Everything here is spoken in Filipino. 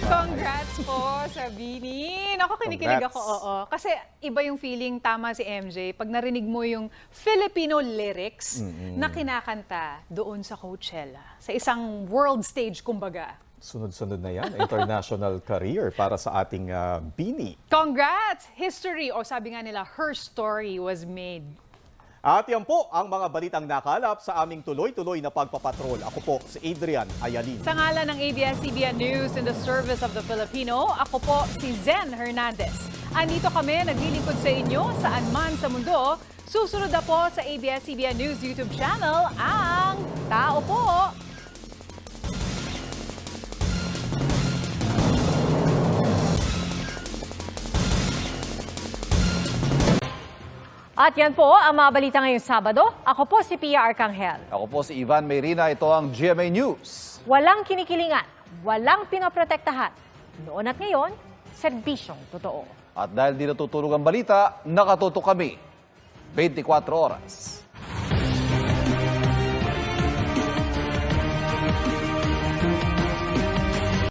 Congrats po sa Bini. Naku, kinikilig ako, oo. Kasi iba yung feeling, tama si MJ, pag narinig mo yung Filipino lyrics na kinakanta doon sa Coachella. Sa isang world stage, kumbaga. Sunod-sunod na yan, international career para sa ating Bini. Congrats! History, o sabi nga nila, her story was made. At yan po ang mga balitang nakalap sa aming tuloy-tuloy na pagpapatrol. Ako po si Adrian Ayalin. Sa ngalan ng ABS-CBN News in the service of the Filipino, ako po si Zen Hernandez. Andito kami, naglilingkod sa inyo saan man sa mundo. Susunod na po sa ABS-CBN News YouTube channel ang Tao Po. At yan po ang mga balita ngayong Sabado. Ako po si Pia Arcangel. Ako po si Ivan Mayrina. Ito ang GMA News. Walang kinikilingan, walang pinoprotektahan. Noon at ngayon, serbisyong totoo. At dahil di natutulog ang balita, nakatutok kami 24 oras.